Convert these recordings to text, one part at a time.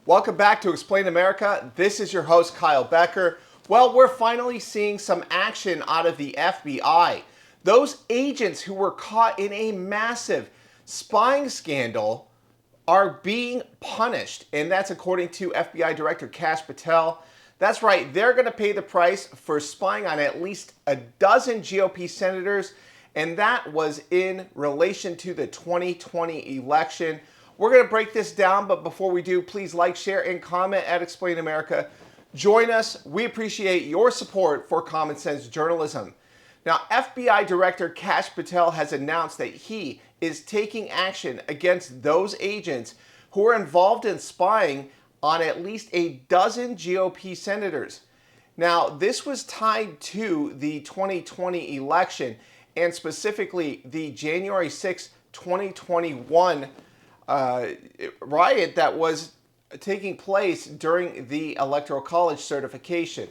Welcome back to Explain America. This is your host, Kyle Becker. Well, we're finally seeing some action out of the FBI. Those agents who were caught in a massive spying scandal are being punished, and that's according to FBI Director Kash Patel. That's right, they're going to pay the price for spying on at least a dozen GOP senators, and that was in relation to the 2020 election. We're going to break this down, but before we do, please like, share, and comment at Explain America. Join us. We appreciate your support for common sense journalism. Now, FBI Director Kash Patel has announced that he is taking action against those agents who are involved in spying on at least a dozen GOP senators. Now, this was tied to the 2020 election and specifically the January 6, 2021 riot that was taking place during the Electoral College certification.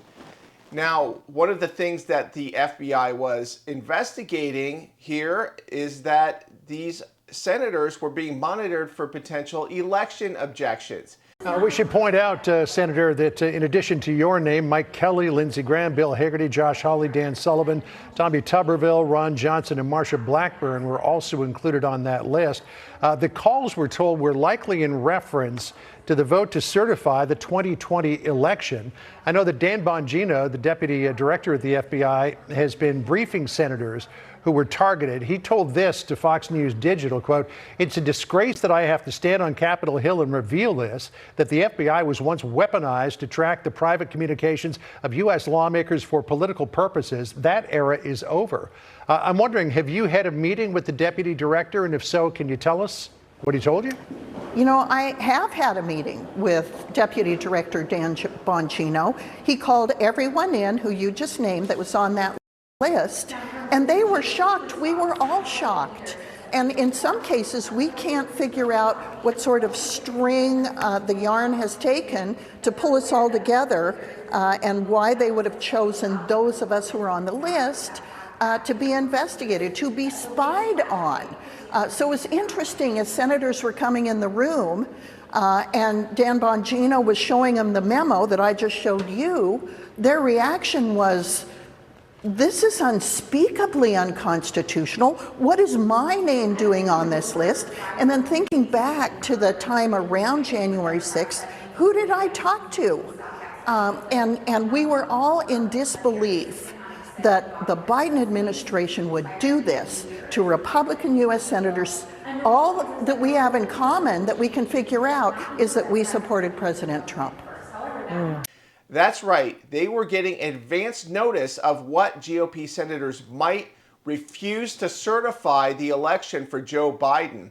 Now, one of the things that the FBI was investigating here is that these senators were being monitored for potential election objections. We should point out, Senator, that in addition to your name, Mike Kelly, Lindsey Graham, Bill Hagerty, Josh Hawley, Dan Sullivan, Tommy Tuberville, Ron Johnson, and Marsha Blackburn were also included on that list. The calls, we're told, were likely in reference to the vote to certify the 2020 election. I know that Dan Bongino, the deputy director at the FBI, has been briefing senators who were targeted. He told this to Fox News Digital, quote, "It's a disgrace that I have to stand on Capitol Hill and reveal this, that the FBI was once weaponized to track the private communications of U.S. lawmakers for political purposes. That era is over." I'm wondering, have you had a meeting with the deputy director? And if so, can you tell us what he told you? You know, I have had a meeting with Deputy Director Dan Bongino. He called everyone in who you just named that was on that list, and they were shocked. We were all shocked. And in some cases, we can't figure out what sort of string the yarn has taken to pull us all together and why they would have chosen those of us who are on the list to be investigated, to be spied on. So it was interesting as senators were coming in the room and Dan Bongino was showing them the memo that I just showed you, their reaction was, "This is unspeakably unconstitutional. What is my name doing on this list?" And then thinking back to the time around January 6th, who did I talk to? And we were all in disbelief that the Biden administration would do this to Republican U.S. senators. All that we have in common that we can figure out is that we supported President Trump. That's right. They were getting advance notice of what GOP senators might refuse to certify the election for Joe Biden.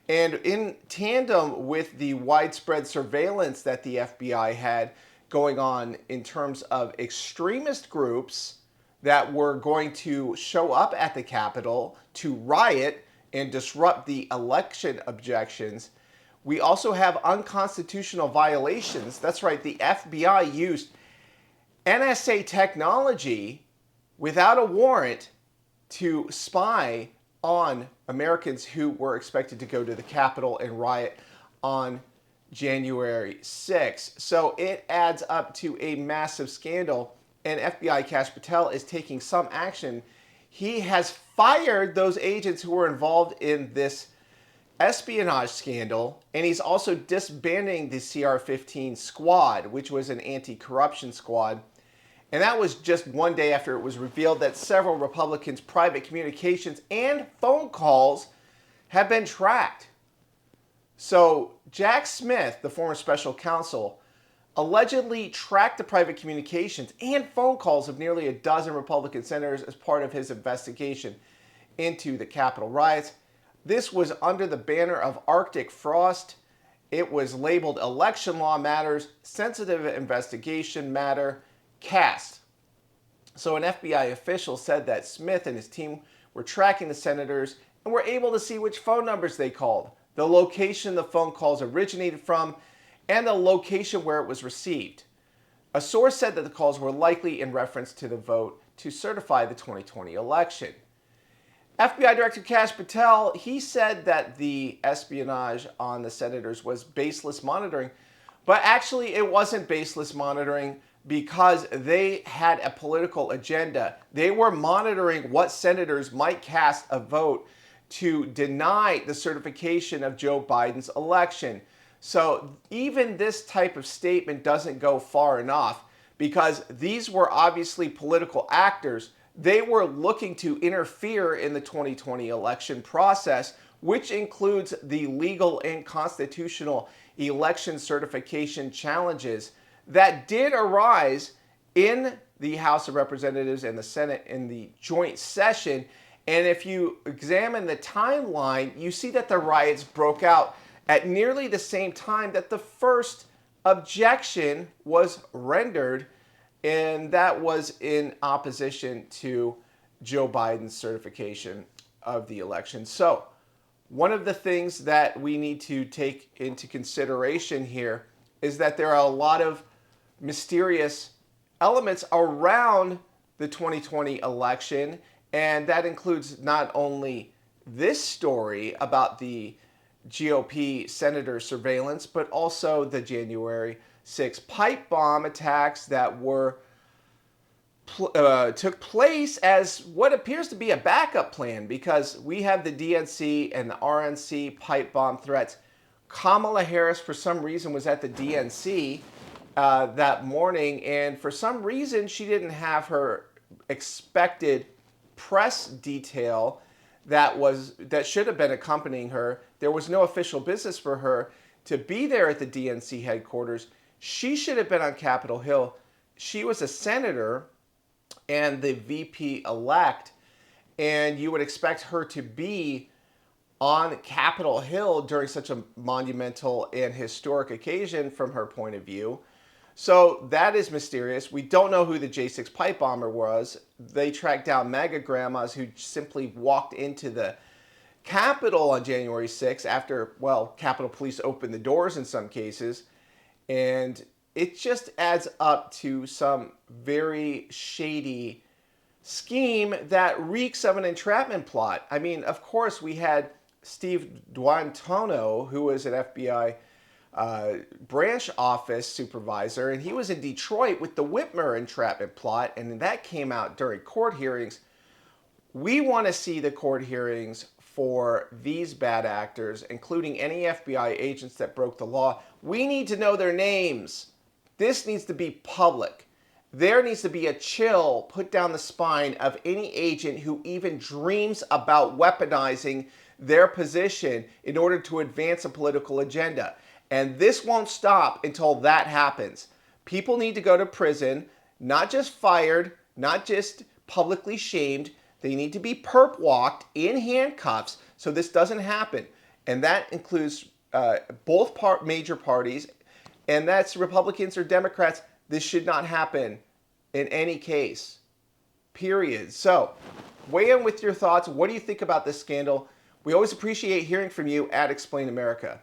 And in tandem with the widespread surveillance that the FBI had going on in terms of extremist groups that were going to show up at the Capitol to riot and disrupt the election objections, we also have unconstitutional violations. That's right, the FBI used NSA technology without a warrant to spy on Americans who were expected to go to the Capitol and riot on January 6th. So it adds up to a massive scandal, and FBI Kash Patel is taking some action. He has fired those agents who were involved in this espionage scandal, and he's also disbanding the CR-15 squad, which was an anti-corruption squad. And that was just one day after it was revealed that several Republicans' private communications and phone calls have been tracked. So Jack Smith, the former special counsel, allegedly tracked the private communications and phone calls of nearly a dozen Republican senators as part of his investigation into the Capitol riots. This was under the banner of Arctic Frost. It was labeled Election Law Matters, Sensitive Investigation Matter, CAST. So an FBI official said that Smith and his team were tracking the senators and were able to see which phone numbers they called, the location the phone calls originated from, and the location where it was received. A source said that the calls were likely in reference to the vote to certify the 2020 election. FBI Director Kash Patel, he said that the espionage on the senators was baseless monitoring, But actually, it wasn't baseless monitoring because they had a political agenda. They were monitoring what senators might cast a vote to deny the certification of Joe Biden's election. So even this type of statement doesn't go far enough because these were obviously political actors. They were looking to interfere in the 2020 election process, which includes the legal and constitutional election certification challenges that did arise in the House of Representatives and the Senate in the joint session. And if you examine the timeline, you see that the riots broke out at nearly the same time that the first objection was rendered, and that was in opposition to Joe Biden's certification of the election. So, one of the things that we need to take into consideration here is that there are a lot of mysterious elements around the 2020 election, and that includes not only this story about the GOP senator surveillance, but also the January 6th pipe bomb attacks that were took place as what appears to be a backup plan, because we have the DNC and the RNC pipe bomb threats. Kamala Harris, for some reason, was at the DNC that morning, and for some reason, she didn't have her expected press detail that should have been accompanying her. There was no official business for her to be there at the DNC headquarters. She should have been on Capitol Hill. She was a senator and the VP-elect, and you would expect her to be on Capitol Hill during such a monumental and historic occasion from her point of view. So that is mysterious. We don't know who the J6 pipe bomber was. They tracked down mega grandmas who simply walked into the Capitol on January 6th after, well, Capitol Police opened the doors in some cases. And it just adds up to some very shady scheme that reeks of an entrapment plot. I mean, of course, we had Steve Duantono, who was an FBI branch office supervisor, and he was in Detroit with the Whitmer entrapment plot, and that came out during court hearings. We want to see the court hearings for these bad actors, including any FBI agents that broke the law. We need to know their names. This needs to be public. There needs to be a chill put down the spine of any agent who even dreams about weaponizing their position in order to advance a political agenda. And this won't stop until that happens. People need to go to prison, not just fired, not just publicly shamed. They need to be perp walked in handcuffs so this doesn't happen. And that includes both major parties, and that's Republicans or Democrats. This should not happen in any case, period. So weigh in with your thoughts. What do you think about this scandal? We always appreciate hearing from you at Explain America.